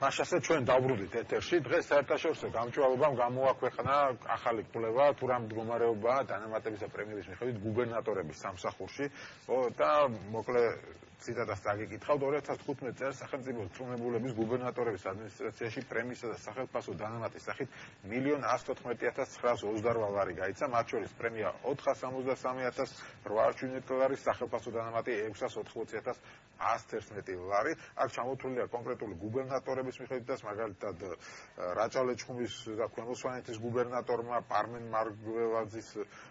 მაშასე ჩვენ დავბრუნდით ეთერში. დღეს საერთაშორისო გამჭვირვალობამ გამოაქვეყნა ახალი კვლევა თუ რა მდგომარეობაა დანამატების და პრემიების მიხედვით გუბერნატორების სამსახურში. და მოკლე ციტატას დაგეკითხავთ 2015 წელს სახელმწიფო წვრთნებულების გუბერნატორების ადმინისტრაციაში პრემიისა და სახელმწიფო დანამატის სახით 1,114,928 ლარი გაიცა, მათ შორის პრემია 463,807 ლარი, სახელმწიფო დანამატი 680,111 ლარი. აქ ჩამოთვლილია კონკრეტული გუბერნატორების მიხედვითაც, მაგალითად რაჭა-ლეჩხუმის და ქვემო სვანეთის გუბერნატორმა პარმენ მარგველაძის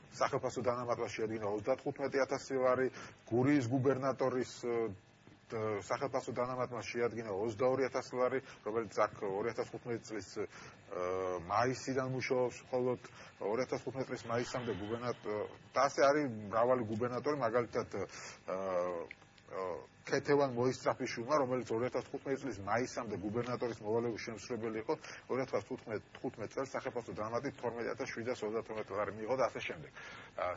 სახელმწიფო დანამატმა შეადგინა 35,000 ლარი, გურიის გუბერნატორის სახელმწიფო დანამატმა შეადგინა 22,000 ლარი, რომელიც აქ 2015 წლის მაისიდან მუშაობს, მხოლოდ 2015 წლის მაისამდე და ასე არის მრავალი გუბერნატორი, მაგალითად ქეთევან მოისწრაფიშვილმა, რომელიც 2015 წლის მაისამდე გუბერნატორის მოვალეობის შემსრულებელი იყო, 2015 წელს სახელმწიფო დანამატი 12,732 ლარი მიიღო და ასე შემდეგ.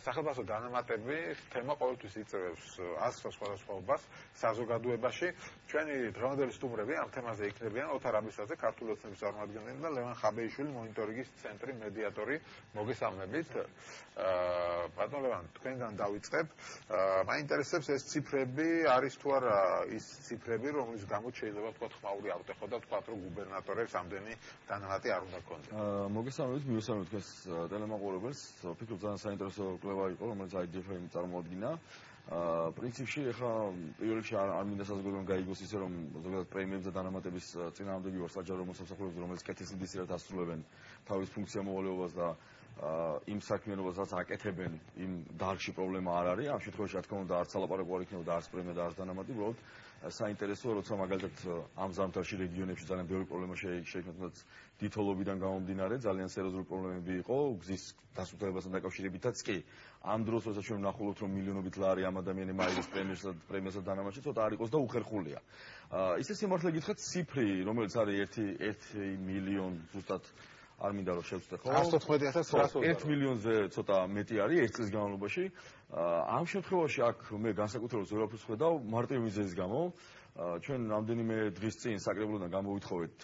სახელმწიფო დანამატების თემა ყოველთვის იწევს ასხას სხვადასხვაობას საზოგადოებაში. ჩვენი დღევანდელი სტუმრები ამ თემაზე იქნებიან ოთარ აბისაძე, ქართული ოცნების წარმომადგენელი და ლევან ხაბეიშვილი, მონიტორინგის ცენტრი მედიატორი. მოგესალმებით. ბატონ ლევან, თქვენგან დავიწყებ. მაინტერესებს ეს ციფრები არის თუ არა ის ციფრები, რომლის გამოც შეიძლება თქვა ხმაური ავტეხო და თქვა რომ გუბერნატორებს ამდენი დანამატი არ უნდა ქონდეს. მოგესალმებით, მივესალმებით თქვენს ტელემაყურებელს. ვფიქრობ ძალიან საინტერესო კვლევა იყო, რომელიც IDF-ი წარმოადგინა. პრინციპში ეხლა პირველ რიგში არ მინდა საზოგადოებამ გაიგოს ისე რომ ზოგადად პრემიების და დანამატების წინააღმდეგი ვარ საჯარო მოსამსახურეებს, რომელიც კეთილსინდისიერად ასრულებენ თავის ფუნქცია მოვალეობას და იმ საქმიანობასაც აკეთებენ, იმ დარგში პრობლემა არ არის. ამ შემთხვევაში რა თქმა უნდა არც ალაპარაკო არ იქნება და არც პრემია და არც დანამატი, უბრალოდ საინტერესოა, როცა მაგალითად ამ ზამთარში რეგიონებში ძალიან ბევრი პრობლემა შეიქმნა, თუნდაც დითოლობიდან გამომდინარე, ძალიან სერიოზული პრობლემები იყო გზის დასუფთავებასთან დაკავშირებითაც კი. ამ დროს, როცა ჩვენ ვნახულობთ, რომ მილიონობით ლარი ამ ადამიანებმა მაირის პრემიასა და დანამატში ცოტა არ იყოს და უხერხულია. ისე სიმართლე გითხრათ, ციფრი, რომელიც არის 1 მილიონ ზუსტად არ მინდა რომ შევწდე ხო? 114,900. 1 მილიონზე ცოტა მეტი არის ერთ წლის განმავლობაში. ამ შემთხვევაში აქ მე განსაკუთრებულად ვერაფერს ხედავ მარტივი მიზეზის გამო. ჩვენ რამდენიმე დღის წინ საკრებულოდან გამოვითხოვეთ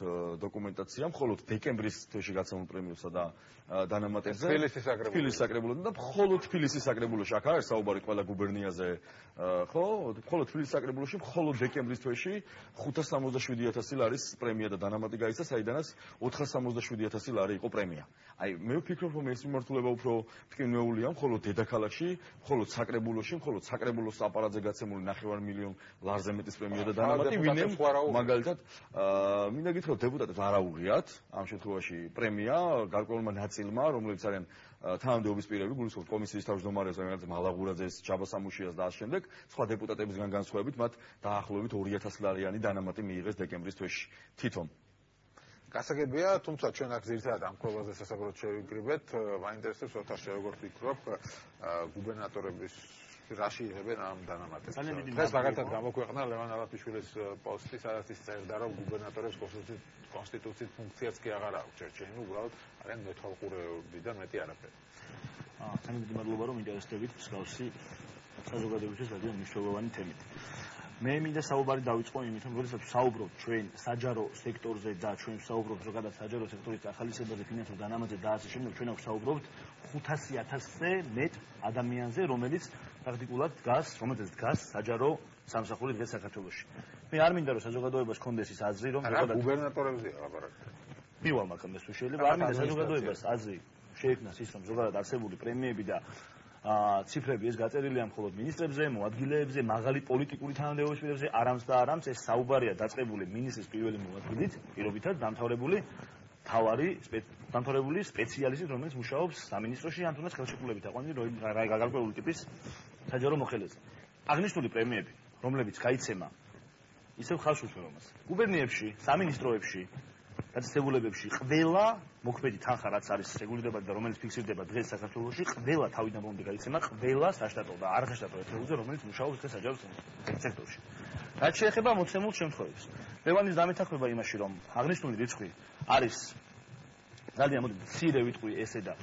დოკუმენტაცია, მხოლოდ დეკემბრის თვეში გაცემულ პრემიებსა და დანამატებზე. თბილისის საკრებულოდან და მხოლოდ თბილისის საკრებულოში აქ არის საუბარი ყველა გუბერნიაზე, ხო? მხოლოდ თბილისის საკრებულოში მხოლოდ დეკემბრის თვეში 567,000 ლარის პრემია და დანამატი გაიცა, საიდანაც 467,000 ლარი იყო პრემია. აი, მე ვფიქრობ, რომ ეს მიმართულება უფრო მტკივნეულია, მხოლოდ დედაქალაქში, მხოლოდ საკრებულოში, მხოლოდ საკრებულოს აპარატზე გაცემული 9 მილიონ ლარზე მეტის პრემია და დანამატი ვინემ მაგალითად მინდა გითხრათ დეპუტატებს არ აუღიათ ამ შემთხვევაში პრემია გარკვეულმა ნაწილმა, რომლებიც არიან თანამდებობის პირები, გულისხმობ კომისიის თავმჯდომარეს, მაგალითად მალაღურაძეს, ჯაბა სამუშიას და ამ შემდეგ, სხვა დეპუტატებისგან განსხვავებით, მათ დაახლოებით 2,000 ლარიანი დანამატი მიიღეს დეკემბრის თვეში თვითონ. გასაგებია, თუმცა ჩვენ აქ ძირითადად ამ კვლევაზე სასაუბრად შევიკრიბეთ. მაინტერესებს ოთარ როგორ ფიქრობ გუბერნატორების რაში იღებენ ამ დანამატებს. დღეს მაგალითად გამოქვეყნა ლევან ალაფიშვილის პოსტი, სადაც ის წერდა, რომ გუბერნატორებს კონსტიტუციით ფუნქციაც კი აღარ აქვს ჩერჩენი, უბრალოდ არიან მეთვალყურეები და მეტი არაფერი. ძალიან დიდი მადლობა, რომ ინტერესდებით მსგავსი საზოგადოებისთვის ძალიან მნიშვნელოვანი თემით. მე მინდა საუბარი დავიწყო იმით, რომ როდესაც საუბრობთ ჩვენ საჯარო სექტორზე და ჩვენ საუბრობთ ზოგადად საჯარო სექტორის ახალისებაზე, ფინანსურ დანამატზე და ასე შემდეგ, ჩვენ აქ საუბრობთ 500,000-ზე მეტ ადამიანზე, რომელიც პრაქტიკულად დგას საჯარო სამსახური დღეს საქართველოში. მე არ მინდა რომ საზოგადოებას კონდეს ის აზრი, რომ ზოგადად გუბერნატორებზე ლაპარაკობთ. მივალ მაგამდე თუ შეიძლება, არ მინდა საზოგადოებას აზრი შეექმნას ის, რომ ზოგადად არსებული პრემიები და ციფრები ეს გაწერილია მხოლოდ მინისტრებზე, მოადგილეებზე, მაღალი პოლიტიკური თანამდებობის პირებზე, არამს და არამს ეს საუბარია დაწყებული მინისტრის პირველი მოადგილით, პირობითად დამთავრებული სპეციალისტით, რომელიც მუშაობს სამინისტროში, ან თუნდაც ხელშეკრულებით აყვანილი გარკვეული ტიპის საჯარო მოხელეზე. აღნიშნული პრემიები, რომლებიც გაიცემა ისევ ხალხს უსვენობას. გუბერნიებში, სამინისტროებში, დაწესებულებებში ყველა მოქმედი თანხა რაც არის რეგულირებადი და რომელიც ფიქსირდება დღეს საქართველოში, ყველა თავიდან ბოლომდე გაიცემა ყველა საშტატო და არასაშტატო ერთეულზე, რომელიც მუშაობს დღეს საჯარო სექტორში. რაც შეეხება მოცემულ შემთხვევებს, ლევანის დამეთანხმება იმაში, რომ აღნიშნული რიცხვი არის ძალიან მცირე ვიტყვი ესე და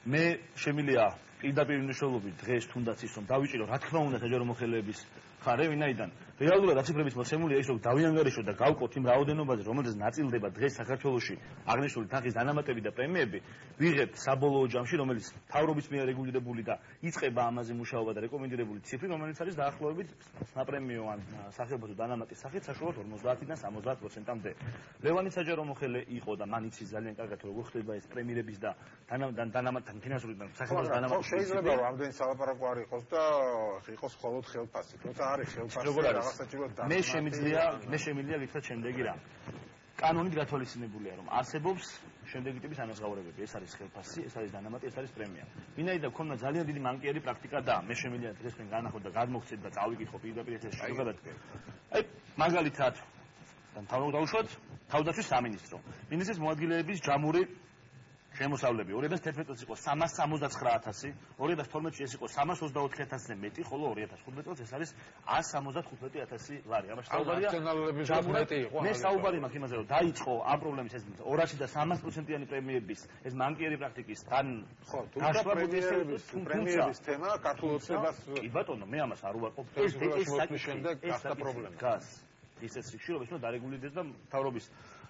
მე შემიძლია პირდაპირ მნიშვნელობით დღეს თუნდაც ის რომ დავიჭირო რა თქმა უნდა საჯარო მოხელეების ხარე, ვინაიდან რეალურად აციფრების მოცემულია ის, რომ დავიანგარიშოთ და გავყოთ იმ რაოდენობაზე, რომელზეც ნაწილდება დღეს საქართველოში აღნიშნული თანხის დანამატები და პრემიები, ვიღებთ საბოლოო ჯამში, რომელიც მთავრობის მიერ რეგულირებული და იწყება ამაზე მუშაობა და რეკომენდირებული ციფრი, რომელიც არის დაახლოებით საპრემიო ან სახელმწიფო დანამატის სახით საშუალოდ 50-დან 70%-მდე. ლევანი საჯარო მოხელე იყო და მან იცის ძალიან კარგად როგორ ხდება ეს პრემიერების და დანამატთან ფინანსური და სახელმწიფო დანამატის. შეიძლება რომ ამდენი სალაპარაკო არ იყოს და იყოს მხოლოდ ხელფასი. თუმცა არის ხელფასი რაღაცაჭიროდ და მე შემიძლია გითხრათ შემდეგი რა. კანონით გათვალისწინებულია რომ არსებობს შემდეგი ტიპის ანაზღაურებები. ეს არის ხელფასი, ეს არის დანამატი, ეს არის პრემია. ვინაიდან გქონდა ძალიან დიდი მანკიერი პრაქტიკა და მე შემიძლია დღეს თქვენ განახოთ და გადმოგცეთ და წავიკითხო პირდაპირ ეთერში ზოგადად. აი მაგალითად დავუშვათ თავდაცვის სამინისტრო. მინისტრის მოადგილეების ჯამური შემოსავლები 2011 წელს იყო 369,000, 2012 წელს იყო 324,000-ზე მეტი, ხოლო 2015 წელს ეს არის 175,000 ლარი. ამაში საუბარია ჯამურად იყო. მე საუბარი მაქვს იმაზე, რომ დაიწყო ამ პრობლემის ეს 200 და 300%-იანი პრემიების ეს მანკიერი პრაქტიკის თან პრემიების თემა ქართულ ოცნებას კი ბატონო, მე ამას არ უარყოფ. ეს შემდეგ გახდა პრობლემა. ისეთ სიხშირობის უნდა დარეგულირდეს და მთავრობის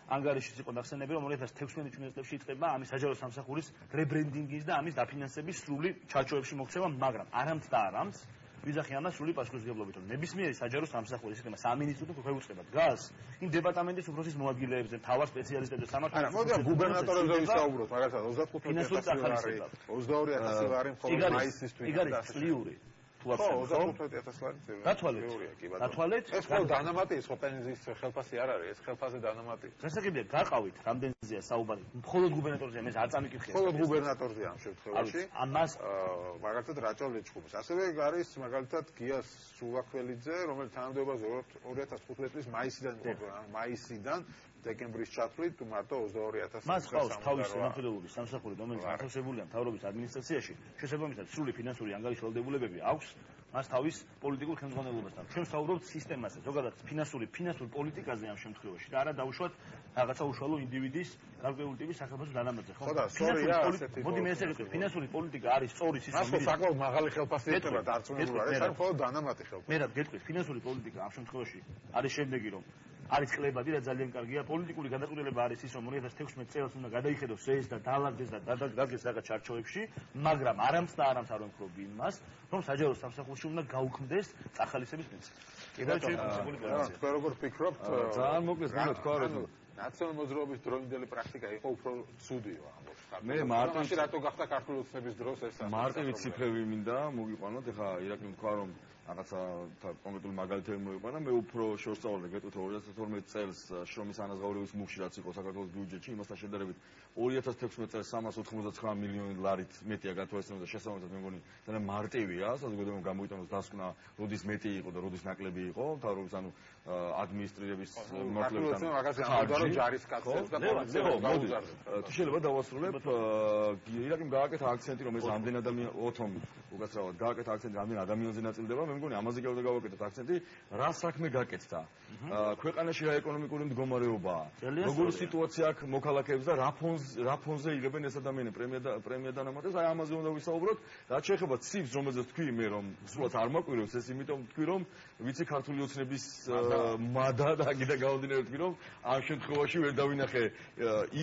ანგარიშიც იყო ნახსენები, რომ 2016 წლებში იწყება ამის საჯარო სამსახურის რებრენდინგის და ამის დაფინანსების სრული ჩარჩოებში მოქცევა, მაგრამ არამც და არამც ვიზახი ამას სრული პასუხისმგებლობით, რომ ნებისმიერი საჯარო სამსახური ისეთმა სამინისტროს თუ ხევუწყება დგას იმ დეპარტამენტის უფროსის მოადგილეებზე, მთავარ სპეციალისტებზე, სამართლის მოდია გუბერნატორებზე ვისაუბროთ, მაგალითად 35,000 ლარი, 22,000 ლარი მხოლოდ მაისისთვის და წლიური თუ არ ხო 35,000 ლარი თეორია კი ბატონო. დათვალეთ. ეს ხო დანამატი, ეს ხო პენზიის ხელფასი არ არის, ეს ხელფასზე დანამატი. შესაძლებელია გაყავით რამდენზეა საუბარი. მხოლოდ გუბერნატორზე მე არ წამიკითხე. მხოლოდ გუბერნატორზე ამ შემთხვევაში. ამას მაგალითად რაჭა ლეჩხუმის. ასევე არის მაგალითად გია სულაქველიძე, რომელიც თანამდებობაზე 2015 წლის მაისიდან დეკემბრის ჩათვლით მარტო 22,000 მას ყავს თავისი სამხედროების სამსახური, რომელიც ათასებულია მთავრობის ადმინისტრაციაში, შესაბამისად სრული ფინანსური ანგარიშ ვალდებულებები აქვს მას თავის პოლიტიკურ ხელმძღვანელობასთან. ჩვენ ვსაუბრობთ სისტემაზე, ზოგადად ფინანსურ პოლიტიკაზე ამ შემთხვევაში და არა დავუშვათ რაღაცა უშუალო ინდივიდის გარკვეული ტიპის სახელმწიფო დანამატზე, ხო? ხო და სწორია ასეთი. მოდი მე ესე ვიტყვი, ფინანსური პოლიტიკა არის სწორი სისტემა. მას საკმაოდ მაღალი ხელფასი ეწევა დარწმუნებული არის, არ მხოლოდ დანამატი ხელფასი. მე რა გეტყვი, ფინანსური პოლიტიკა ამ შემთხვევაში არის შემდეგი, რომ არის კლებადი და ძალიან კარგია. პოლიტიკური გადაკვირვება არის ის, რომ 2016 წელს უნდა გადაიხედოს ეს და დაალაგდეს და დადგეს რაღაც ჩარჩოებში, მაგრამ არამც და არამც არ ვემხრობ იმას, რომ საჯარო სამსახურში უნდა გაუქმდეს წახალისების პრინციპი. კიდევ შემოწმებული პოზიცია. თქვენ როგორ ფიქრობთ? ძალიან მოკლედ გინდათ ნაციონალურ მოძრაობის დროინდელი პრაქტიკა იყო უფრო ცუდიო ამბობს. მე მარტივი რატო გახდა ქართული ოცნების დროს ეს მარტივი ციფრები მინდა მოგიყვანოთ. ეხლა ირაკლი თქვა რომ რაღაცა კონკრეტული მაგალითები მოიყვანა. მე უფრო შევსწავლე გეტყვით 2012 წელს შრომის ანაზღაურების მუხში რაც იყო საქართველოს ბიუჯეტში, იმასთან შედარებით 2016 წელს 399 მილიონი ლარით მეტია გათვალისწინებული და შესაბამისად მე მგონი ძალიან მარტივია, საზოგადოებამ გამოიტანოს დასკვნა, როდის მეტი იყო და როდის ნაკლები იყო, მთავრობის ანუ ადმინისტრირების მართლობასთან მაგაზე ამბობდა რომ ჯარისკაცებს და პოლიციელებს გაუზარდეთ. თუ შეიძლება დავასრულებ, ირაკლიმ გააკეთა აქცენტი რომ ეს ამდენ ადამიან ოთომ უკაცრავად გააკეთა აქცენტი ამდენ ადამიანზე ნაწილდება, მე მგონი ამაზე კიდევ გავაკეთოთ აქცენტი, რა საქმე გაკეთდა. ქვეყანაში რა ეკონომიკური მდგომარეობა, როგორი სიტუაცია აქვს მოქალაქეებს და რა ფონზე იღებენ ეს ადამიანები პრემია დანამატებს, აი ამაზე უნდა ვისაუბროთ. რაც შეეხება ციფრს, რომელზეც თქვი მე რომ სულაც არ მაკვირვებს ეს, იმიტომ თქვი რომ ვიცი ქართული ოცნების მადა და კიდე გავუდინებ თქვი რომ ამ შემთხვევაში ვერ დავინახე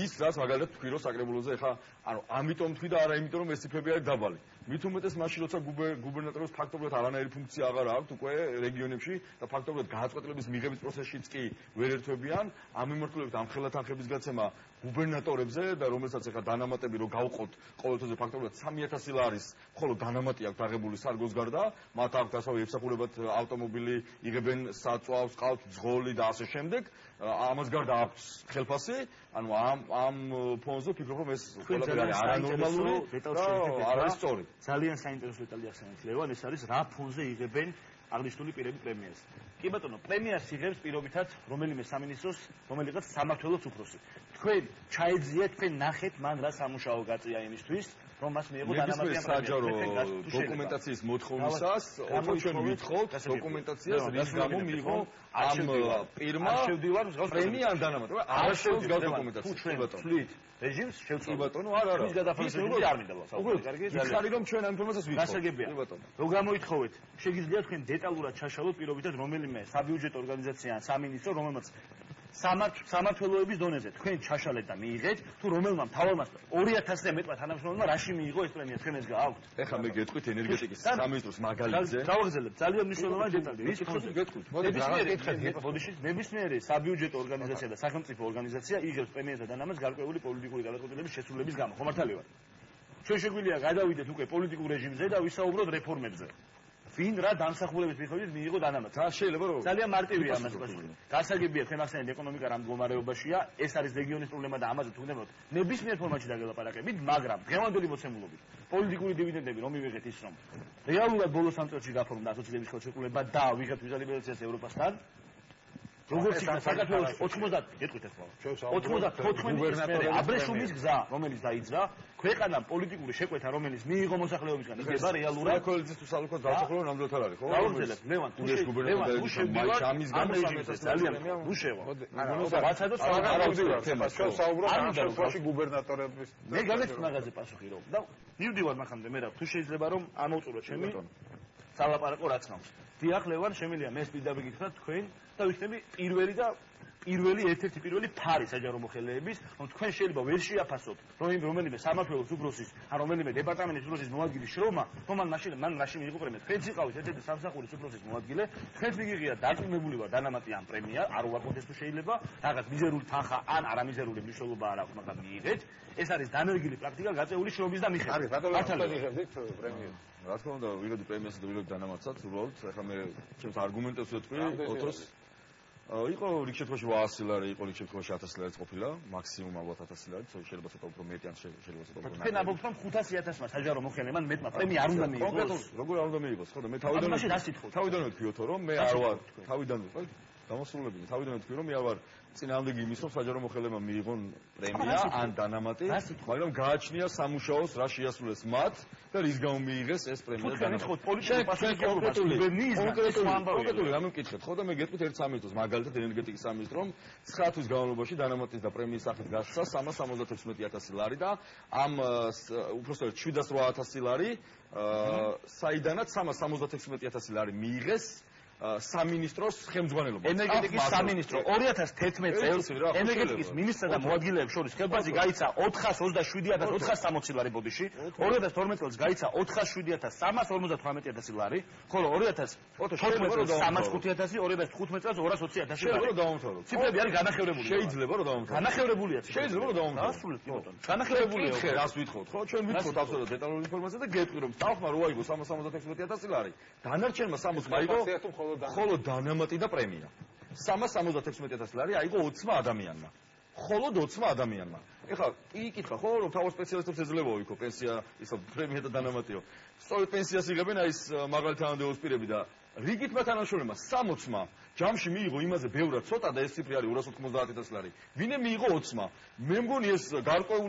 ის რაც მაგალითად თქვი რომ საკრებულოზე ეხა ანუ ამიტომ თქვი და არა იმიტომ რომ ეს ციფრები არის დაბალი. მით უმეტეს მაშინ როცა გუბერნატორებს ფაქტობრივად არანაირი ფუნქცია აღარ აქვს უკვე რეგიონებში და ფაქტობრივად გადაწყვეტილების მიღების პროცესშიც კი ვერ ერთვებიან, ამ მიმართულებით ამ ხელათანხების გაცემა გუბერნატორებზე და რომელსაც ეხა დანამატები რო გავყოთ ყოველთვიზე ფაქტობრივად 3,000 ლარის მხოლოდ დანამატი აქვს აღებული სარგოს გარდა, მათ აქვს ასევე ემსახურებათ ავტომობილი, იღებენ საწვავს, ყავთ ძღოლი და ასე შემდეგ. ამას გარდა აქვს ხელფასი, ანუ ამ ფონზე ვფიქრობ რომ ეს ყველაფერი არის არანორმალური და არ არის სწორი. ძალიან საინტერესო დეტალი ახსენეთ ლევან, ეს არის რა ფონზე იღებენ აღნიშნული პირები პრემიას. კი ბატონო, პრემიას იღებს პირობითად რომელიმე სამინისტროს, რომელიღაც სამმართველოს უფროსი. თქვენ ჩაეძიეთ, თქვენ ნახეთ მან რა სამუშაო გაწია იმისთვის, რომ მას მიიღო დანამატი საჯარო დოკუმენტაციის მოთხოვნისას უფრო ჩვენ ვითხოვთ დოკუმენტაციას რის გამო მიიღო ამ პირმა პრემია ან დანამატი არ შევდგა დოკუმენტაცია ბატონო რეჟიმს შევწყვეტ ბატონო არა ის გადაფასების რეჟიმი არ მინდა უბრალოდ იხარი რომ ჩვენ ამ ინფორმაციას ვითხოვთ გასაგებია რო გამოითხოვეთ შეგიძლიათ თქვენ დეტალურად ჩაშალოთ პირობითად რომელიმე საბიუჯეტო ორგანიზაცია ან სამინისტრო რომელმაც სამართლოების დონეზე თქვენ ჩაშალეთ და მიიღეთ თუ რომელმა მთავარმა 2000-ზე მეტმა თანამშრომელმა რაში მიიღო ეს პრემია თქვენ ეს გააქვთ ეხლა მე გეტყვით ენერგეტიკის სამინისტროს მაგალითზე დავაგზელებ ძალიან მნიშვნელოვანი დეტალი ის გეტყვით მოდიში ნებისმიერი საბიუჯეტო ორგანიზაცია და სახელმწიფო ორგანიზაცია იღებს პრემიას და დანამატს გარკვეული პოლიტიკური გადაწყვეტილების შესრულების გამო ხო მართალი ვარ ჩვენ შეგვიძლია გადავიდეთ უკვე პოლიტიკურ რეჟიმზე და ვისაუბროთ რეფორმებზე ვინ რა დამსახურებით მიხედვით მიიღო დანამატს რა შეიძლება რომ ძალიან მარტივია ამას პასუხი გასაგებია თქვენ ახსენეთ ეკონომიკა რა მდგომარეობაშია ეს არის რეგიონის პრობლემა და ამაზე თუ გნებოთ ნებისმიერ ფორმატში დაგელაპარაკებით მაგრამ დღევანდელი მოცემულობით პოლიტიკური დივიდენდები რომ მივიღეთ ის რომ რეალურად ბოლო 3 წელში გაფორმდა ასოციაციების ხელშეკრულება და ვიღებთ ვიზალიბერაციას ევროპასთან როგორც იქნა საქართველოს 90 გეტყვით ეს ყველა 94-ის მერე აბრეშუმის გზა რომელიც დაიძრა ქვეყანამ პოლიტიკური შეკვეთა რომელიც მიიღო მოსახლეობისგან იგება რეალურად კოალიციის თუ საალკო დავწუხრო ნამდვილად არ არის ხო გავუძელებ ლევან თუ შევდივარ ამის გამო ძალიან თუ შევა არა ვაცადოთ ჩვენ საუბრობთ ამ შემთხვევაში გუბერნატორების მე გამეცნ მაგაზე პასუხი რომ და მივდივარ მახამდე მე რა თუ შეიძლება რომ ამოვწურო ჩემი სალაპარაკო რაცნავს დიახ ლევან შემიძლია მე პირდაპირ გითხრათ თქვენ და ვიქნები პირველი ერთ-ერთი პირველი ფარი საჯარო მოხელეების რომ თქვენ შეიძლება ვერ შეაფასოთ რომელიმე სამართლოს უფროსის ან რომელიმე დეპარტამენტის უფროსის მოადგილის შრომა რომ მან მაშინ მიიღო პრემია თქვენც იყავით ერთ-ერთი სამსახურის უფროსის მოადგილე თქვენც მიგიღია დარწმუნებული ვარ დანამატი ამ პრემია არ უარყოფთ ეს თუ შეიძლება რაღაც მიზერული თანხა ან არამიზერული მნიშვნელობა არ აქვს მაგრამ მიიღეთ ეს არის დანერგილი პრაქტიკა გაწეული შრომის და მიხედვით არის ბატონო მიღებდით პრემიას რა თქმა უნდა ვიღებდი პრემიას და ვიღებდი დანამატსაც უბრალოდ ახლა მე ჩემს არგუმენტებს ვეთქვი ოთოს იყო რიგ შემთხვევაში 800 ლარი, იყო რიგ შემთხვევაში 1000 ლარიც ყოფილა, მაქსიმუმ ალბათ 1000 ლარი, შეიძლება ცოტა უფრო მეტი ან შეიძლება ცოტა უფრო. თქვენ ამბობთ რომ 500.000-მა საჯარო მოხელემან მეტმა პრემია არ უნდა მიიღოს. კონკრეტულად როგორ არ უნდა მიიღოს, ხო და მე თავიდანვე ვთქვიოთო რომ მე არ ვარ თავიდანვე, ხო? გამოსრულებინე თავიდან ვთქვი რომ მე არ ვარ წინააღმდეგი იმის რომ საჯარო მოხელეებმა მიიღონ პრემია ან დანამატი, მაგრამ გააჩნია სამუშაოს რა შეასრულეს მათ და რის გამო მიიღეს ეს პრემია და დანამატი. კონკრეტული რამე მკითხეთ, ხო და მე გეტყვით ერთ სამინისტროს, მაგალითად ენერგეტიკის სამინისტრომ 9 თვის განმავლობაში დანამატის და პრემიის სახით გასცა 376.000 ლარი და ამ უпростоრად 708.000 ლარი საიდანაც 376.000 ლარი მიიღეს სამინისტროს ხელმძღვანელობა. ენერგეტიკის სამინისტრო 2011 წელს ენერგეტიკის მინისტრსა და მოადგილეებს შორის ხელბაძი გაიცა 427.460 ლარი ბოდიში, 2012 წელს გაიცა 407.358 ლარი, ხოლო 2014 წელს 305.000, 2015 წელს 220.000 ლარი. შეიძლება რომ დავამთავროთ. ციფრები არის განახევრებული. შეიძლება რომ დავამთავროთ. განახევრებულია. შეიძლება რომ დავამთავროთ. ასრულეთ ბატონო. განახევრებულია. რას ვითხოვთ, ხო? ჩვენ ვითხოვთ აბსოლუტურად დეტალური ინფორმაცია და გეტყვი რომ ხალხმა რო აიღო 376.000 ლარი, დანარჩენმა 60 მაიღო ხოლო დანამატი და პრემია. 376.000 ლარი აიღო 20 ადამიანმა. ხოლო 20 ადამიანმა. ეხლა იკითხა ხო რომ თავის სპეციალისტებს ეძლევა იქო პენსია, ისა პრემია და დანამატიო. სწორედ პენსიას იღებენ აი ეს მაგალითად თანამდებობის პირები და რიგითმა თანამშრომლებმა 60-მა ჯამში მიიღო იმაზე ბევრად ცოტა და ეს ციფრი არის 290.000 ლარი. ვინე მიიღო 20-მა? მე მგონი ეს გარკვეულ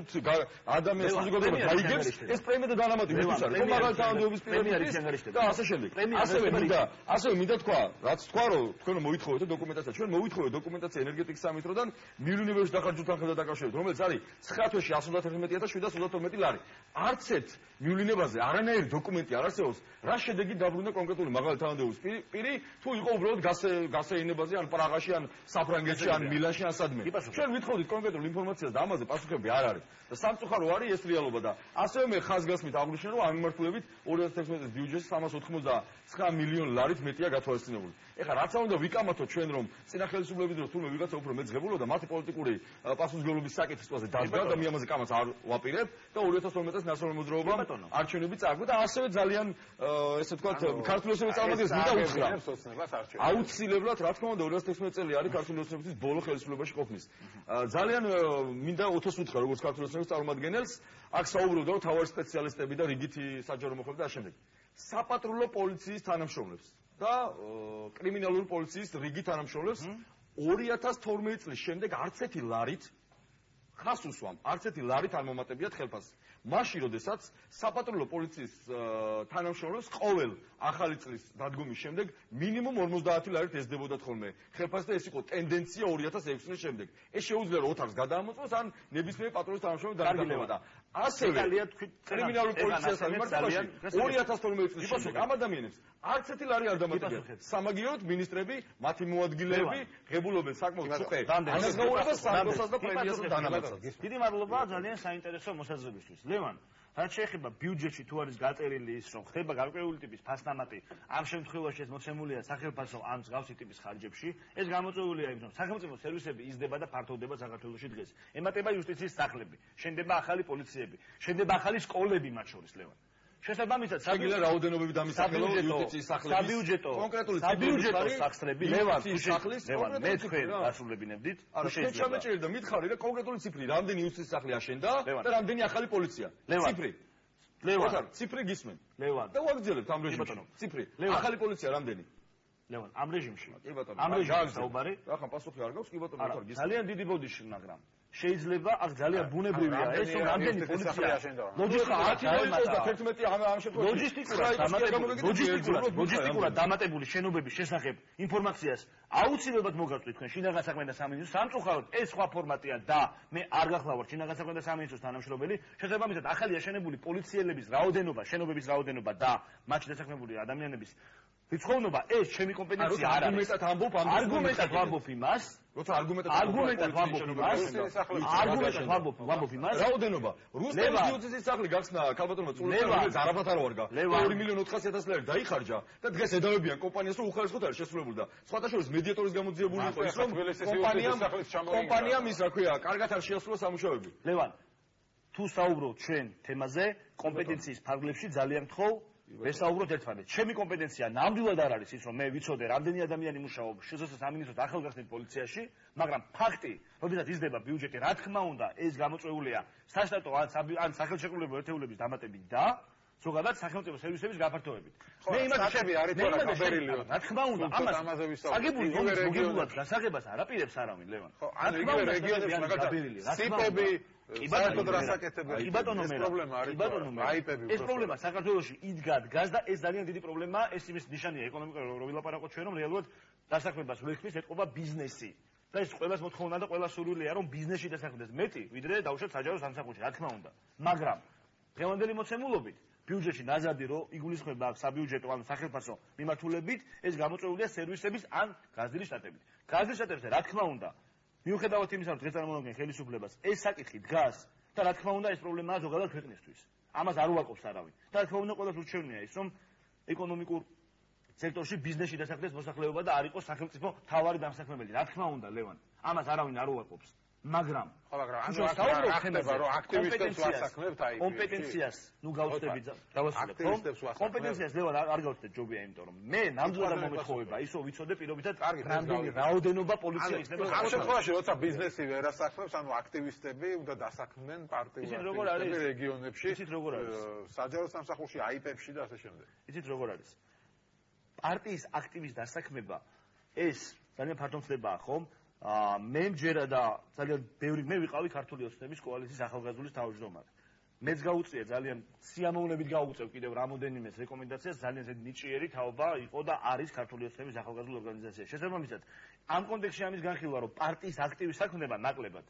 ადამიანს საზოგადოება გაიგებს ეს პრემია და დანამატი მისთვის არის. ხო მაგალითად თანამდებობის პირები და ასე შემდეგ. ასევე მინდა თქვა, რაც თქვა რომ თქვენ მოითხოვეთ დოკუმენტაცია. ჩვენ მოითხოვეთ დოკუმენტაცია ენერგეტიკის სამინისტროდან მიულინებეში დახარჯულ თანხებთან დაკავშირებით, რომელიც არის 9 თვეში 111.712 ლარი. არც ერთ მიულინებაზე არანაირი დოკუმენტი არ არსებობს, რა შედეგი დაბრუნდა კონკრეტული მაგალითად თანამდებობის პირი, თუ იყო უბრალოდ გასეინებაზე ან პრაღაში ან საფრანგეთში ან მილანში ან სადმე. ჩვენ ვითხოვდით კონკრეტულ ინფორმაციას და ამაზე პასუხები არ არის. და სამწუხარო არის ეს რეალობა და ასევე მე ხაზგასმით აღვნიშნე რომ ამ მიმართულებით 2016 წლის ბიუჯეტში 389 მილიონი ლარით მეტია გათვალისწინებული. ეხლა რაც უნდა ვიკამათოთ ჩვენ რომ წინა ხელისუფლების დროს თუნდაც ვიღაცა უფრო მეძღებულო და მათი პოლიტიკური პასუხისმგებლობის საკითხზე დადგა და მე ამაზე კამათს არ ვაპირებ და 2012 წელს ნაციონალური მოძრაობამ არჩევნები წააგო და ასევე ძალიან ესე ვთქვათ ქართული ოცნების წარმომადგენლებს მინდა უთხრა აუცილებლად რა თქმა უნდა 2016 წელი არის ქართული ოცნების ბოლო ხელისუფლებაში ყოფნის ძალიან მინდა ოთოს უთხრა როგორც ქართული ოცნების წარმომადგენელს აქ საუბრობდა რომ თავარი სპეციალისტები და რიგითი საჯარო მოხელე და ამ შემდეგ საპატრულო პოლიციის თანამშრომლებს და კრიმინალური პოლიციის რიგი თანამშრომლებს 2012 წლის შემდეგ არც ერთი ლარით ხას უსვამ, არც ერთი ლარით არ მომატებიათ ხელფასს. მაშინ, როდესაც საპატრულო პოლიციის თანამშრომლებს ყოველ ახალი წლის დადგომის შემდეგ მინიმუმ 50 ლარით ეზდებოდათ ხოლმე ხელფასს და ეს იყო ტენდენცია 2006 წლის შემდეგ. ეს შეუძლია რომ ოთახს გადაამოწმოს ან ნებისმიერი პატრულის თანამშრომელი დაგვილებოდა. ასევე კრიმინალურ პოლიციასთან მიმართებაში 2012 წლის შემდეგ ამ ადამიანებს არც ერთი ლარი არ დამატებიათ. სამაგიეროდ მინისტრები, მათი მოადგილეები ღებულობენ საკმაოდ სუყე ანაზღაურებას სამგოსაც და პრემიასაც დანამატად. დიდი მადლობა ძალიან საინტერესო მოსაზრებისთვის. ლევან, რაც შეეხება ბიუჯეტში თუ არის გაწერილი ის, რომ ხდება გარკვეული ტიპის ფასდამატი, ამ შემთხვევაში ეს მოცემულია სახელმწიფო ან მსგავსი ტიპის ხარჯებში, ეს გამოწვეულია იმ, რომ სახელმწიფო სერვისები იზრდება და ფართოვდება საქართველოში დღეს. ემატება იუსტიციის სახლები, შენდება ახალი პოლიციები, შენდება ახალი სკოლები მათ შორის, ლევან. შესაბამისად, შეგიძლია რაოდენობები დამისახელო იუსტიციის სახლების საბიუჯეტო სახლები, ლევან, მე თქვენ გასრულებინებდით. შენ ჩამეჭერდა მითხარი რა კონკრეტული ციფრი, რამდენი იუსტიციის სახლი აშენდა და რამდენი ახალი პოლიცია. ციფრი. ლევან, ციფრი გისმენ. ლევან. და ვაგრძელებთ ამ რეჟიმში. ციფრი. ახალი პოლიცია რამდენი? ლევან, ამ რეჟიმში. კი ბატონო. ამ რეჟიმში საუბარი. ახლა პასუხი არ გაქვს, კი ბატონო, ვთქვა გისმენ. ძალიან დიდი ბოდიში, მაგრამ შეიძლება აქ ძალიან ბუნებრივია ეს რომ რამდენი პოლიცია ლოგისტიკურად დამატებული შენობების შესახებ ინფორმაციას აუცილებლად მოგაწვით თქვენ შინაგან საქმეთა სამინისტროს სამწუხაროდ ეს სხვა ფორმატია და მე არ გახლავართ შინაგან საქმეთა სამინისტროს თანამშრომელი შესაბამისად ახალი აშენებული პოლიციელების რაოდენობა შენობების რაოდენობა და მათში დასაქმებული ადამიანების რიცხოვნობა ეს ჩემი კომპეტენცია არ არის. არგუმენტად ვამბობ იმას, როცა არგუმენტად ვამბობ იმას. რაოდენობა. რუსეთის იუსტიციის სახლი გახსნა ქალბატონმა წულწრაფად არაფათ არ ვარგა. 2.400.000 ლარი დაიხარჯა და დღეს ედავებიან კომპანიას რომ უხარისხოდ არის შესრულებული და სხვათა შორის მედიატორის გამოძიებული იყო ის რომ კომპანიამ ის რა ქვია, კარგად არ შეასრულა სამუშაოები. ლევან, თუ საუბრობთ ჩვენ თემაზე, კომპეტენციის ფარგლებში ძალიან გთხოვ ვესაუბროთ ერთმანეთს. ჩემი კომპეტენცია ნამდვილად არ არის ის, რომ მე ვიცოდე, რამდენი ადამიანი მუშაობს შესაძლოა სამინისტროს ახალგაზრდულ პოლიციაში, მაგრამ ფაქტი, როდესაც იზრდება ბიუჯეტი, რა თქმა უნდა, ეს გამოწვეულია სასტატო ან სახელმწიფო ერთეულების დამატებით და ზოგადად სახელმწიფო სერვისების გაფართოებით. მე იმას ხები არის თორე ხაბერილიო. რა თქმა უნდა, ამაზე ვისაუბრებ. აგებული რეგიონულად გასაგებას არაპირებს არავინ, ლევან. ხო, ან იგივე რეგიონებში მაგალითად სიპები საერთოდ რასაკეთებელი. კი ბატონო მე. ეს პრობლემა საქართველოში იდგა დგას და ეს ძალიან დიდი პრობლემაა. ეს იმის ნიშანია ეკონომიკურად რომ ვილაპარაკოთ ჩვენ რომ რეალურად დასაქმებას ვექცის ეთყობა ბიზნესი. და ეს ყველას მოთხოვნა და ყველა სურვილია რომ ბიზნესში დასაქმდეს მეტი ვიდრე დავუშვათ საჯარო სამსახურში, რა თქმა უნდა. მაგრამ დღევანდელი მოცემულობით ბიუჯეტში ნაზადი რომ იგულისხმება საბიუჯეტო ან სახელმწიფო მიმართულებით ეს გამოწვეულია სერვისების ან გაზრდილი შტატებით. გაზრდილი შტატებზე რა თქმა უნდა მიუხედავად იმისა რომ დღეს წარმოვიდგენ ხელისუფლებას ეს საკითხი დგას და რა თქმა უნდა ეს პრობლემაა ზოგადად ქვეყნისთვის. ამას არ უარყოფს არავინ. და რა თქმა უნდა ყველას ურჩევნია ის რომ ეკონომიკურ სექტორში ბიზნესში დასაქმდეს მოსახლეობა და არ იყოს სახელმწიფო თავარი დამსაქმებელი. რა თქმა უნდა ლევან, ამას არავინ არ უარყოფს. მაგრამ აქტივისტებს ვასაქმებთ აი კომპეტენციას ნუ გავწდები დავასრულებ კომპეტენციას ლევან არ გავწდეთ ჯობია იმიტომ რომ მე ნამდვილად არ მომეთხოვება ისო ვიცოდე პირობითად რამდენი რაოდენობა პოლიცია იქნება ამ შემთხვევაში როცა ბიზნესი ვერ ასაქმებს ანუ აქტივისტები უნდა დასაქმდნენ პარტიულ რეგიონებში ისიც როგორ არის საჯარო სამსახურში აიპებში და ასე შემდეგ ისიც როგორ არის პარტიის აქტივის დასაქმება ეს ძალიან ფართო მცდებაა ხომ მე მჯერა და ძალიან ბევრი მე ვიყავი ქართული ოცნების კოალიციის ახალგაზრდულის თავმჯდომარე. მეც გაუწია ძალიან სიამოვნებით გაუწევ კიდევ რამოდენიმე რეკომენდაციას ძალიან ნიჭიერი თაობა იყო და არის ქართული ოცნების ახალგაზრდული ორგანიზაცია. შესაბამისად, ამ კონტექსტში ამის განხილვა რომ პარტიის აქტივის საქმეება ნაკლებად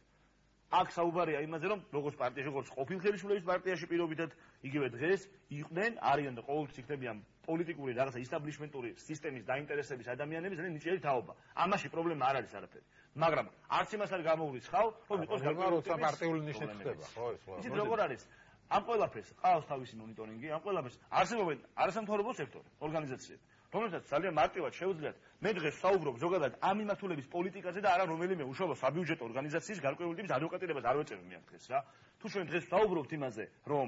აქ საუბარია იმაზე რომ როგორც პარტიაში როგორც ყოფილ ხელისუფლების პარტიაში პირობითად იგივე დღეს იყვნენ არიან და ყოველთვის იქნებიან პოლიტიკური რაღაცა ისტაბლიშმენტური სისტემის დაინტერესების ადამიანების ძალიან ნიჭიერი თაობა. ამაში პრობლემა არ არის არაფერი. მაგრამ არც იმას არ გამოურიცხავ, რომ იყოს როცა პარტიული ნიშნით ხდება, ხო ეს ისიც როგორ არის? ამ ყველაფერს ყავს თავისი მონიტორინგი, ამ ყველაფერს არსებობენ არასამთავრობო სექტორი, ორგანიზაციები, რომელთაც ძალიან მარტივად შეუძლიათ მე დღეს საუბრობ ზოგადად ამ მიმართულების პოლიტიკაზე და არა რომელიმე უშუალო საბიუჯეტო ორგანიზაციის გარკვეული ტიპის ადვოკატირებას არ ვეწევი მე დღეს რა. თუ ჩვენ დღეს საუბრობთ იმაზე, რომ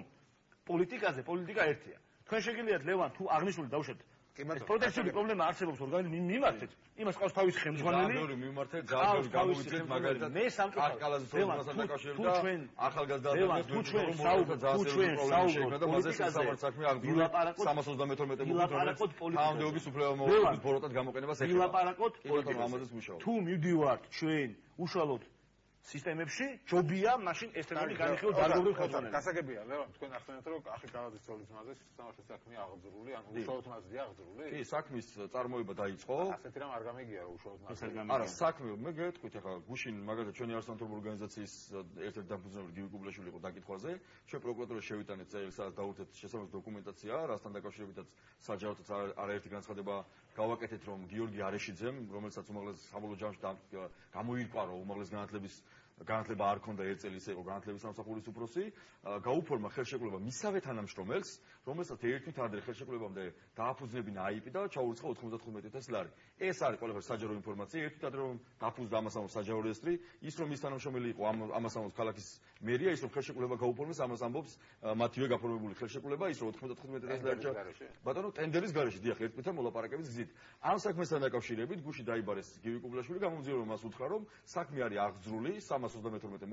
პოლიტიკაზე პოლიტიკა ერთია. თქვენ შეგიძლიათ ლევან თუ აღნიშნული დავუშვათ პროტესტული პრობლემა არსებობს ორგანიზმის მიმართეთ, იმას ყავს თავისი ხელმძღვანელი. ძალიან მიმართეთ, ძალიან გამოვიწეთ მაგალითად. მე სამწუხაროდ კალაზის დაკავშირება და ახალგაზრდა ადამიანებს თუ ჩვენ საუბრობთ პოლიტიკაზე საქმე აღძრული 332 პუნქტი თანამდებობის უფლებამოყრობის ბოროტად გამოყენებას ეხება. ვილაპარაკოთ პოლიტიკაზე. თუ მივდივართ ჩვენ უშუალოდ სისტემებში ჯობია მაშინ ეს თემები განიხილოს დარგობრივ ხელმძღვანელს. გასაგებია, ლევან, თქვენ ახსენეთ, რომ ახი კალაძის ცოლის მაზზე სამართლის საქმე აღძრული, ანუ უშუალოდ მაზზეა აღძრული? კი, საქმის წარმოება დაიწყო. ასეთი რამ არ გამიგია, რომ უშუალოდ მაზზე. არა, საქმე, მე გეტყვით ახლა გუშინ მაგალითად ჩვენი არასამთავრობო ორგანიზაციის ერთ-ერთი დამფუძნებელი გივი კუბლაშვილი იყო დაკითხვაზე. ჩვენ პროკურატურას შევიტანეთ წერილს, სადაც დავურთეთ შესაბამისი დოკუმენტაცია, რასთან დაკავშირებითაც საჯაროთაც არაერთი განცხადება გავაკეთეთ, რომ გიორგი არეშიძემ, რომელსაც უმაღლეს საბოლოო ჯამში გამოირკვა, რომ უმაღლეს განათლება არ ქონდა ერთ წელი ისე იყო განათლების სამსახურის უფროსი, გაუფორმა ხელშეკრულება მისავე თანამშრომელს, რომელსაც ერთი თვის ადრე ხელშეკრულებამდე დააფუძნებინა აიპი და ჩაურიცხა 95,000 ლარი. ეს არის ყველაფერი საჯარო ინფორმაცია, ერთი თვის ადრე რომ დააფუძნა ამას ამბობს საჯარო რეესტრი, ის რომ ის თანამშრომელი იყო ამას ამბობს ქალაქის მერია, ის რომ ხელშეკრულება გაუფორმეს, ამას ამბობს მათივე გაფორმებული ხელშეკრულება, ის რომ 95,000 ლარი ბატონო ტენდერის გარეშე, დიახ, ერთ წუთთან მოლაპარაკების გზით. ამ საქმესთან დაკავშირებით გუშინ დაიბარეს გივი კუბლაშვილი, გამომძიო რომ მას უთხრა რომ საქმე არის აღძრული 332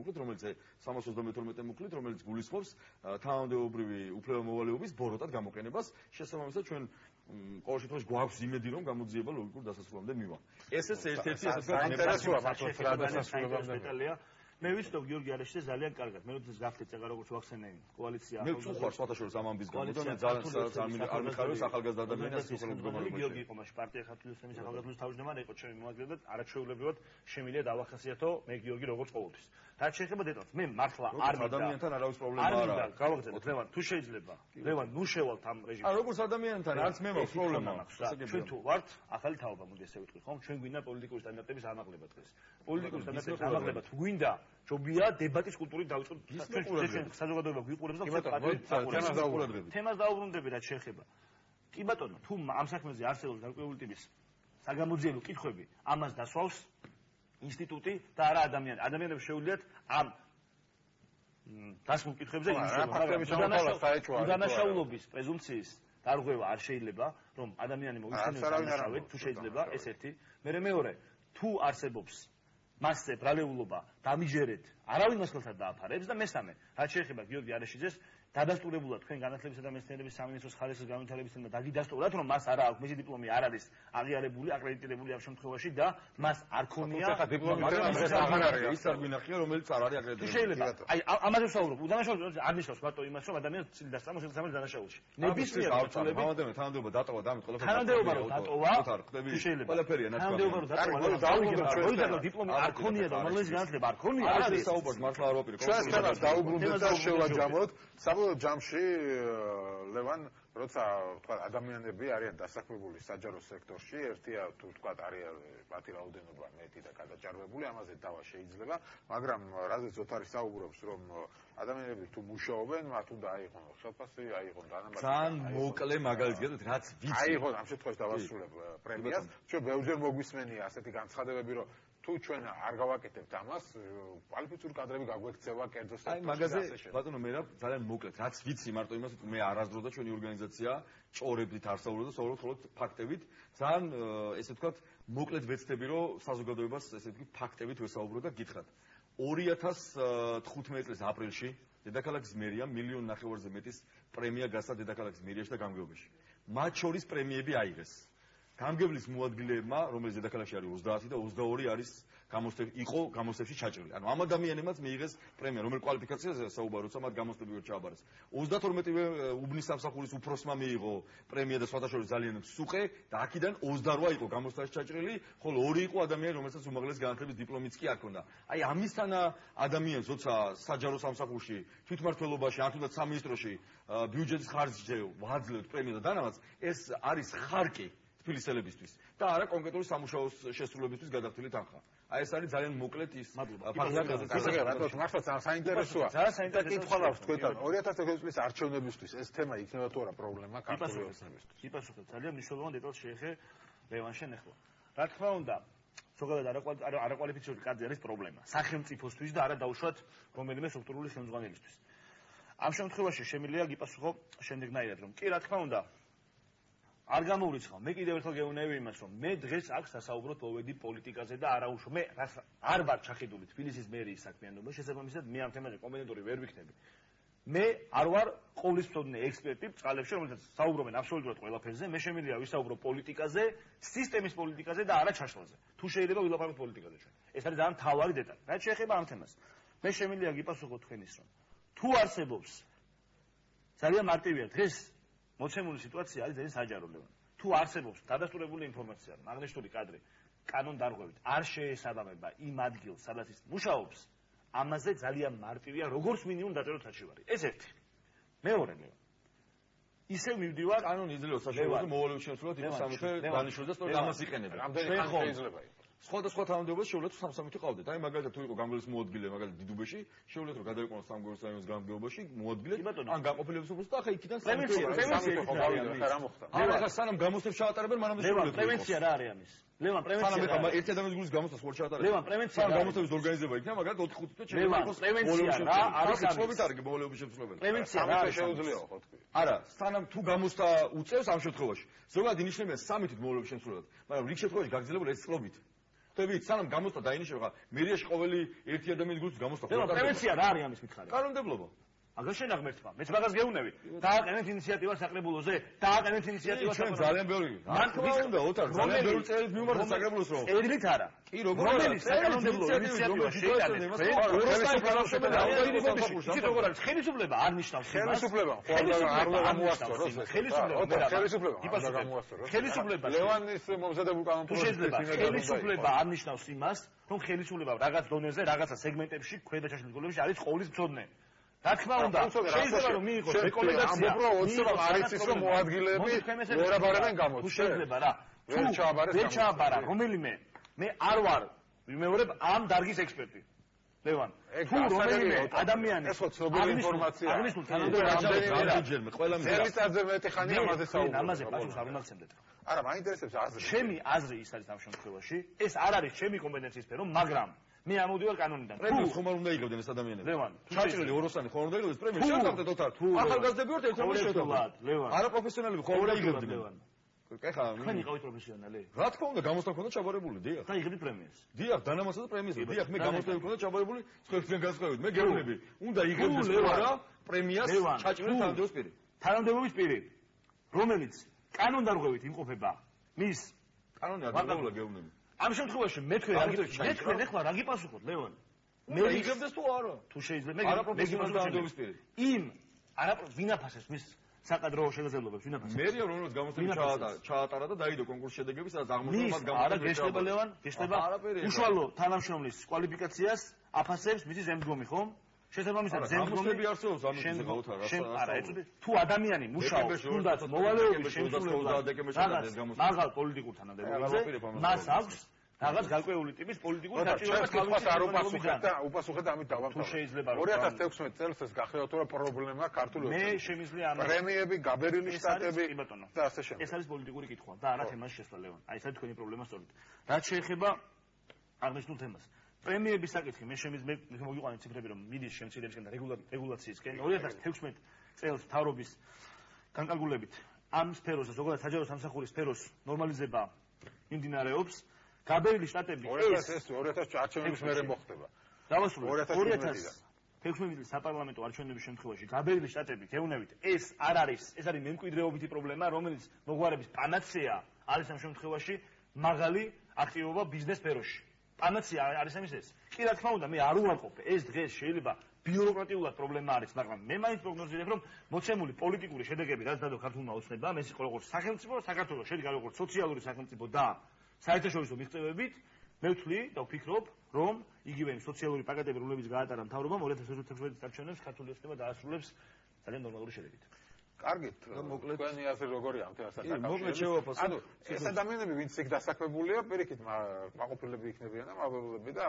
მუხლით, რომელიც გულისხმობს თანამდებობრივი უფლებამოვალეობის ბოროტად გამოყენებას, შესაბამისად ჩვენ ყოველ შემთხვევაში გვაქვს იმედი რომ გამოძიება ლოგიკურ დასასრულამდე მივა. ესეც ერთ-ერთი საინტერესოა მართლაც რა დასასრულამდე. მე ვიცნობ გიორგი არეშიძე ძალიან კარგად. მე როდესაც გახდით წეგა როგორც ვახსენე კოალიცია. მე ვწუხარ სხვათაშორის ამ ამბის გამო და მე ძალიან არ მიხარებს ახალგაზრდა ადამიანს სიახლოვე მდგომარეობაში. გიორგი იყო მაშინ პარტია ქართული სემის ახალგაზრდობის თავმჯდომარე იყო ჩემი მოადგილე და არაჩვეულებრივად შემიძლია დავახასიათო მე გიორგი როგორც ყოველთვის. რაც შეიძლება დეტალს მე მართლა არ მინდა ადამიანთან არავის პრობლემა არ არის. გავაგზავნოთ ლევან თუ შეიძლება. ლევან ნუ შევალთ ამ რეჟიმში. არა როგორც ადამიანთან არც მე მაქვს პრობლემა. ჩვენ თუ ვართ ახალი თაობა მოდი ესე ვიტყვი ხომ ჩვენ გვინდა პოლიტიკური სტანდარტების ამაღლება დღეს. პოლიტიკური სტანდარტების ამაღლება თუ გვინდა ჯობია დებატის კულტურით დავიწყოთ. ჩვენ საზოგადოება გვიყურებს და თემას დაუბრუნდები რაც შეეხება. კი ბატონო, თუ ამ საქმეზე არსებობს გარკვეული ტიპის საგამოძიებო კითხვები, ამას დასვავს ინსტიტუტი და არა ადამიანი. ადამიანებს შეუძლიათ ამ დასმულ კითხვებზე უდანაშაულობის პრეზუმპციის დარღვევა არ შეიძლება, რომ ადამიანი მოგიხსენოს ამასავე, თუ შეიძლება ეს ერთი. მეორე, თუ არსებობს მასზე ბრალეულობა დამიჯერეთ, არავინ მას ხელს არ დააფარებს და მესამე, რაც შეეხება გიორგი არეშიძეს, დადასტურებულად თქვენ განათლებისა და მეცნიერების სამინისტროს ხარისხის განვითარებისთან და დაგიდასტურათ, რომ მას არა აქვს მისი დიპლომი არ არის აღიარებული, აკრედიტირებული ამ შემთხვევაში და მას არ ქონია დიპლომი დღეს აღარ არის. ის არ გვინახია, რომელიც არ არის აკრედიტირებული. შეიძლება. აი ამაზე ვსაუბრობ. უდანაშაულობა არ ნიშნავს მარტო იმას, რომ ადამიანს წილი დასწამოს შესაძლოა დანაშაულში. ნებისმიერ მოცულები თანამდებობა დატოვა და ამით ყველაფერი. თანამდებობა რომ დატოვა, შეიძლება. ყველაფერია ნაცვლად. თანამდებობა რომ დატოვა, დიპლომი არ ქონია და უმაღლესი განათლება არ ქონია. არის საუბარს მართლა არ ვაპირებ. ჩვენს თემას დაუბრუნდეთ და შევაჯამოთ. საბოლოო ჯამში ლევან, როცა თქვა ადამიანები არიან დასაქმებული საჯარო სექტორში, ერთია თუ თქვა არის მათი რაოდენობა მეტი და გადაჭარბებული, ამაზე დავა შეიძლება, მაგრამ რაზეც ოთარი საუბრობს, რომ ადამიანები თუ მუშაობენ, მათ უნდა აიღონ ხელფასი, აიღონ დანამატი. ძალიან მოკლე მაგალითი გეტყვით, რაც ვიცი. აიღონ ამ შემთხვევაში დავასრულებ პრემიას. ჩვენ ბევრჯერ მოგვისმენია ასეთი განცხადებები, რომ თუ ჩვენ არ გავაკეთებთ ამას, კვალიფიციური კადრები გაგვექცევა კერძო სექტორში. აი მაგაზე ბატონო მე ძალიან მოკლედ, რაც ვიცი, მარტო იმას ვიტყვი, მე არასდროს და ჩვენი ორგანიზაცია ჭორებით არ საუბრობ და საუბრობ მხოლოდ ფაქტებით. ძალიან ესე ვთქვათ, მოკლედ ვეცდები, რომ საზოგადოებას ესე ვთქვი, ფაქტებით ვესაუბრო და გითხრათ. 2015 წლის აპრილში დედაქალაქის მერიამ 1,5 მილიონზე მეტის პრემია გასცა დედაქალაქის მერიაში და გამგეობაში. მათ შორის პრემიები აიღეს. გამგებლის მოადგილეებმა, რომელიც დედაქალაქში არის 30 და 22 არის იყო გამოსვლებში ჩაჭრილი. ანუ ამ ადამიანებმაც მიიღეს პრემია, რომელ კვალიფიკაციაზე საუბარ, როცა მათ გამოსვლები ვერ ჩააბარეს. 32-ვე უბნის სამსახურის უფროსმა მიიღო პრემია და სხვათა შორის ძალიან მსუყე და აქედან 28 იყო გამოსვლაში ჩაჭრილი, ხოლო 2 იყო ადამიანი, რომელსაც უმაღლესი განათლების დიპლომიც კი არ ჰქონდა. აი ამისთან ადამიანს, როცა საჯარო სამსახურში, თვითმმართველობაში, ან თუნდაც სამინისტროში ბიუჯეტის ხარჯზე ვაძლევთ პრემია და დანამატს, ეს არის ხარკი თბილისელებისთვის და არა კონკრეტული სამუშაოს შესრულებისთვის გადახდილი თანხა. აი ეს არის ძალიან მოკლედ ის ფაქტები. მართლა საინტერესოა. ძალიან საინტერესოა. კითხვა მაქვს თქვენთან 2011 წლის არჩევნებისთვის ეს თემა იქნება თუ არა პრობლემა ქართული ოცნებისთვის. იპასუხეთ, ძალიან მნიშვნელოვან დეტალს შეეხე ლევან შენ ახლა. რა თქმა უნდა, ზოგადად არაკვალიფიციური კადრი არის პრობლემა. სახელმწიფოსთვის და არა დაუშვათ რომელიმე სტრუქტურული ხელმძღვანელისთვის. ამ შემთხვევაში შემიძლია გიპასუხო შემდეგნაირად, რომ კი რა თქმა უნდა არ გამოვრიცხავ. მე კიდევ ერთხელ გეუბნები იმას, რომ მე დღეს აქ სასაუბროდ მოვედი პოლიტიკაზე და არა უშო. მე არ ვარ ჩახედული თბილისის მერიის საქმიანობაში, შესაბამისად მე ამ თემაზე კომპეტენტური ვერ ვიქნები. მე არ ვარ ყოვლისმცოდნე ექსპერტი წყალებში, რომელთაც საუბრობენ აბსოლუტურად ყველაფერზე. მე შემიძლია ვისაუბრო პოლიტიკაზე, სისტემის პოლიტიკაზე და არა ჩაშლაზე. თუ შეიძლება ვილაპარაკოთ პოლიტიკაზე ჩვენ. ეს არის ძალიან მთავარი დეტალი. რაც შეეხება ამ თემას. მე შემიძლია გიპასუხო თქვენის რომ თუ არსებობს ძალიან მარტივია დღეს მოცემული სიტუაცია არის ძალიან საჯარო ლევან. თუ არსებობს დადასტურებული ინფორმაცია, რომ აღნიშნული კადრი კანონდარღვევით არ შეესაბამება იმ ადგილს, სადაც ის მუშაობს, ამაზე ძალიან მარტივია როგორც მინიმუმ დაწეროთ არქივარი. ეს ერთი. მეორე ლევან. ისევ მივდივარ კანონი იძლევა საშუალებას მოვალეობის შემსრულებლად იყოს სამეთე დანიშნულდა და სწორედ ამას იყენებენ. შეიძლება იყოს. სხვადასხვა თანამდებობას შეუძლოთ სამსამითი ყავდეთ. აი მაგალითად თუ იყო გამგეობის მოადგილე, მაგალითად დიდუბეში, შეუძლოთ რომ გადაიყვანოს სამგორის რაიონის გამგეობაში მოადგილე, ან გაყოფილების უფროსი და ახლა იქიდან პრევენცია რა მოხდა. ახლა სანამ გამოსდებს ჩაატარებენ, მანამდე შეუძლოთ. პრევენცია რა არის ამის? ლევან პრევენცია. სანამ ეხლა ერთი ადამიანის გულის გამოსდას ხوار ჩაატარებენ. ლევან პრევენცია. სანამ გამოსდების ორგანიზება იქნება, მაგალითად 4-5 წუთი ლევან პრევენცია რა არის ამის? მოვალეობის არის მოვალეობის შემსრულებელი. პრევენცია რა არის? შეუძლიაო ხო თქვი. არა, სანამ თუ გამოსდა უწევს ამ შემთხვევაში. ზოგადად ინიშნებიან 3 თვით მოვალეობის შემსრულებლად, მაგრამ რიგ შემთხვევაში გაგრძელებული ეს წლობით. ხდებით, სანამ გამოსდა დაინიშნება, მერიაში ყოველი ერთი ადამიანის გულს გამოსდა. პრევენცია რა არის ამის მითხარი? კანონმდებლობა. აგერ შენ აღმერთმა, მეც მაგას გეუბნები. დააყენეთ ინიციატივა საკრებულოზე, დააყენეთ ინიციატივა საკრებულოზე. ძალიან ბევრი. რა თქმა უნდა, ოთარ, ძალიან ბევრი წერილით მიუმართა საკრებულოს რომ. წერილით არა. კი, როგორ არის საკანონმდებლო ინიციატივა შეიტანეთ. ხელისუფლება არ ნიშნავს ხელისუფლება არ გამოასწოროს. ხელისუფლება ლევანის მომზადებულ კანონპროექტში ხელისუფლება არ ნიშნავს იმას, რომ ხელისუფლება რაღაც დონეზე, რაღაცა სეგმენტებში, ქვედა ჩაშლილობებში არის ყოვლის მცოდნე. რა თქმა უნდა, შეიძლება რომ მიიღოს რეკომენდაცია. ამბობ რომ არის ის რომ მოადგილეები ვერ აბარებენ გამოჩ. შეიძლება რა. ვერ ჩააბარა რომელიმე მე არ ვარ ვიმეორებ ამ დარგის ექსპერტი. ლევან, თუ რომელიმე ადამიანი ეს ხო ცნობილი ინფორმაცია. აღნიშნულ თანამდებობაზე ყველა წელიწადზე მეტი ხანია ამაზე საუბარი. ამაზე პასუხს არ უნახსენდეთ. არა, მაინტერესებს აზრი. ჩემი აზრი ის არის ამ შემთხვევაში, ეს არ არის ჩემი კომპეტენციის სფერო, მაგრამ მე ამოდივარ კანონიდან. პრემიას ხომ არ უნდა იღებდნენ ეს ადამიანები? ლევან, ჩაჭრილი ოროსანი ხომ არ უნდა იღებდეს პრემიას? შევდავდეთ ოთარ. ახალგაზრდები ვართ ერთმანეთს შევდავდეთ. ლევან. არა პროფესიონალები ხომ არ იღებდნენ? ლევან. კახა, თქვენ იყავით პროფესიონალი? რა თქმა უნდა, გამოსვლა ქონდა ჩაბარებული, დიახ. და იღებდით პრემიას. დიახ, დანამატსა და პრემიას. დიახ, მე გამოსვლები ქონდა ჩაბარებული, სხვებთან განსხვავებით. მე გეუბნები, უნდა იღებდეს რა პრემიას ჩაჭრილი თანამდებობის პირი. თანამდებობის პირი, რომელიც კანონდარღვევით იმყოფება მის კანონი ადრეულა გეუბნები. ამ შემთხვევაში მე თქვენ ახლა რა გიპასუხოთ, ლევან? მე იღებდეს თუ არა? თუ შეიძლება არა პროფესიონალი თანამდებობის პირი. იმ არა ვინაფასებს მის საკადრო შეგრძნებებს ვინაფასებს? მერია რომელიც გამოსვლები ჩაატარა და დაიდო კონკურსის შედეგები, სადაც აღმოჩნდა მას გამოსვლები. არა გეშლება ლევან, გეშლება უშუალო თანამშრომლის კვალიფიკაციას აფასებს მისი ზემდგომი, ხომ? შესაბამისად ზემდგომი არსებობს ამის გაუთავარ არა ეწოდი თუ ადამიანი მუშაობს თუნდაც მოვალეობის შემსრულებლად მაგალ პოლიტიკურ თანამდებობაზე მას აქვს რაღაც გარკვეული ტიპის პოლიტიკური საჭიროება არ უპასუხეთ და უპასუხეთ ამით დავამთავროთ 2016 წელს ეს გახდება თუ რა პრობლემა ქართული მე შემიძლია ამ პრემიები გაბერილი შტატები და ასე შემდეგ ეს არის პოლიტიკური კითხვა და არა თემაში შესვლა ლევან აი ეს არის თქვენი პრობლემა სწორედ რაც შეეხება აღნიშნულ თემას პრემიების საკითხი მე მოგიყვანეთ ციფრები რომ მიდის შემცირებისკენ და რეგულაციისკენ 2016 წელს მთავრობის განკარგულებით ამ სფეროს და ზოგადად საჯარო სამსახურის სფეროს ნორმალიზება მიმდინარეობს გაბერილი შტატები 2010 არჩევნების მერე მოხდება დავასრულე 2016 წლის საპარლამენტო არჩევნების შემთხვევაში გაბერილი შტატები გეუნებით ეს არ არის ეს არის მემკვიდრეობითი პრობლემა რომელიც მოგვარების პანაცეა არის ამ შემთხვევაში მაღალი აქტივობა ბიზნეს სფეროში პანაცეა არის ამის ეს. კი რა თქმა უნდა, მე არ უარყოფ, ეს დღეს შეიძლება ბიუროკრატიულად პრობლემა არის, მაგრამ მე მაინც პროგნოზირებ, რომ მოცემული პოლიტიკური შედეგები, რაც დადო ქართულმა ოცნებამ, ეს იყო როგორც სახელმწიფო, საქართველოს შედგა როგორც სოციალური სახელმწიფო და საერთაშორისო მიღწევებით, მე ვთვლი და ვფიქრობ, რომ იგივე იმ სოციალური პაკეტები, რომლებიც გაატარა მთავრობამ 2016 წლის არჩევნებს ქართული ოცნება დაასრულებს ძალიან ნორმალური შედეგით. კარგით, თქვენი აზრი როგორია ამ თემასთან დაკავშირებით? ანუ ეს ადამიანები, ვინც იქ დასაქმებულია, პირიქით მაყოფილები იქნებიან და მაყოფილები და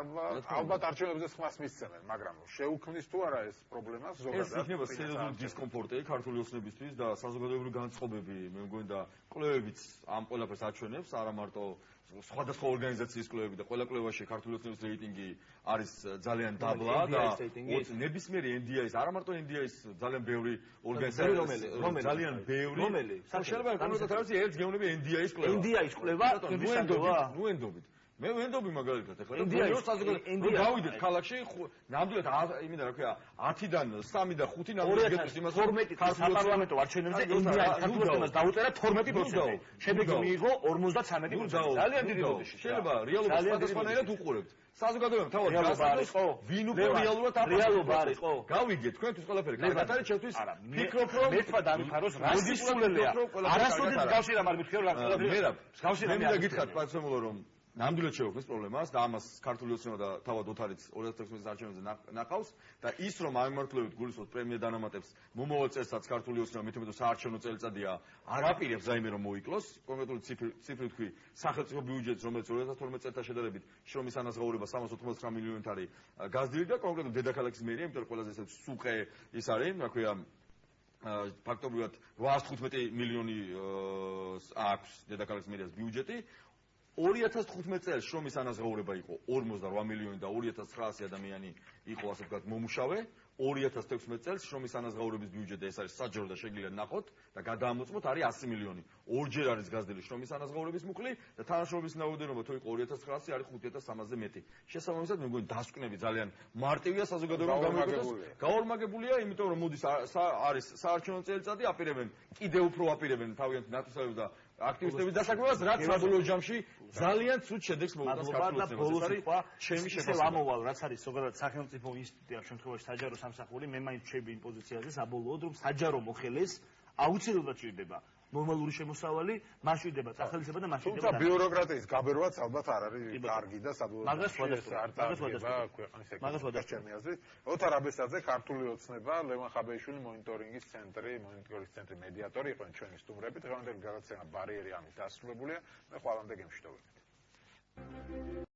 ალბათ არჩევნებზე ხმას მისცემენ, მაგრამ შეუქმნის თუ არა ეს პრობლემას ზოგადად? ეს იქნება სერიოზული დისკომფორტი ქართული ოცნებისთვის და საზოგადოებრივი განწყობები, მე მგონი და კვლევებიც ამ ყველაფერს აჩვენებს, არა მარტო სხვადასხვა ორგანიზაციის კვლევები და ყველა კვლევაში ქართული ოცნების რეიტინგი არის ძალიან დაბლა და ნებისმიერი NDI-ის, არა მარტო NDI-ის ძალიან ბევრი ორგანიზაცია ძალიან ბევრი. შეიძლება კონკრეტულად არის ერთ გეუბნები NDI-ის კვლევა. NDI-ის კვლევა, ნუ ენდობით. მე ვენდობი მაგალითად ეხლა რომ გავიდეთ ქალაქში ნამდვილად იმედა რა ქვია 10-დან 3 და 5 ნამდვილად გეტყვის იმას 12 საპარლამენტო არჩევნებზე ინდია საქართველოს დაუწერა 12%. შედეგი მიიღო 53%. ძალიან დიდი ბოდიში. შეიძლება რეალობას სხვადასხვანაირად უყურებთ. საზოგადოებამ თავად გასაგებს ვინ უკვე რეალურად რეალობა არის ხო? გავიგეთ თქვენთვის ყველაფერი კარგად არის ჩემთვის ფიქრობ რომ მე თქვა დამიფაროს რასისტულელია. არასოდეს გავშირა მაგრამ მithქე რომ რა ყველაფერი მე მინდა გითხრათ პარცემულო რომ ნამდვილად შევხვდეს პრობლემას და ამას ქართული ოცნება და თავად ოთარიც 2016 წლის არჩევნებზე ნახავს და ის რომ ამემართლებით გულისხმობს პრემია დანამატებს მომავალ წელსაც ქართული ოცნება მithumeto საარჩევნო წელიწადია არ აპირებს რაიმე რომ მოიკლოს კონკრეტული ციფრი თქვი სახელმწიფო ბიუჯეტს რომელიც 2012 წელთან შედარებით შრომის ანაზღაურება 389 მილიონით არის გაზრდილი და კონკრეტულად დედაქალაქის მერია იმიტომ რომ ყველაზე ესეც სუყე ის არის რა ქვია ფაქტობრივად 815 მილიონი აქვს დედაქალაქის მერიას ბიუჯეტი 2015 წელს შრომის ანაზღაურება იყო 48 მილიონი და 2900 ადამიანი იყო ასე ვთქვათ მომუშავე 2016 წელს შრომის ანაზღაურების ბიუჯეტი ეს არის საჯარო და შეგიძლიათ ნახოთ და გადაამოწმოთ არის 100 მილიონი ორჯერ არის გაზრდილი შრომის ანაზღაურების მუხლი და თანაშრომის რაოდენობა თუ იყო 2900 არის 5300-ზე მეტი შესაბამისად მე მგონი დასკვნები ძალიან მარტივია საზოგადოებამ გაორმაგებულია იმიტომ რომ მოდის არის საარჩევნო წელიწადი აპირებენ კიდევ უფრო აპირებენ თავიანთ ნათესავებს და აქტივისტების დასაქმებას რაც საბოლოო ჯამში ძალიან ცუდ შედეგს მოუტანს ქართულ ოცნებას. ჩემი შეფასება ამოვალ რაც არის ზოგადად სახელმწიფო ინსტიტუტი ამ შემთხვევაში საჯარო სამსახური მე მაინც ვშები იმ პოზიციაზე საბოლოოდ რომ საჯარო მოხელეს აუცილებლად ჭირდება ნორმალური შემოსავალი, მაშ ვიდება სახელმწიფო და მაშ ვიდება. თუმცა ბიუროკრატიის გაბერვაც ალბათ არ არის კარგი და საბოლოოდ მაგას ვადასტურებ. ოთარ აბესაძე ქართული ოცნება, ლევან ხაბეიშვილი მონიტორინგის ცენტრი მედიატორი იყვნენ ჩვენი სტუმრები. დღევანდელი გადაცემა ბარიერი ამით დასრულებულია. მე ყველამდე გემშვიდობებით.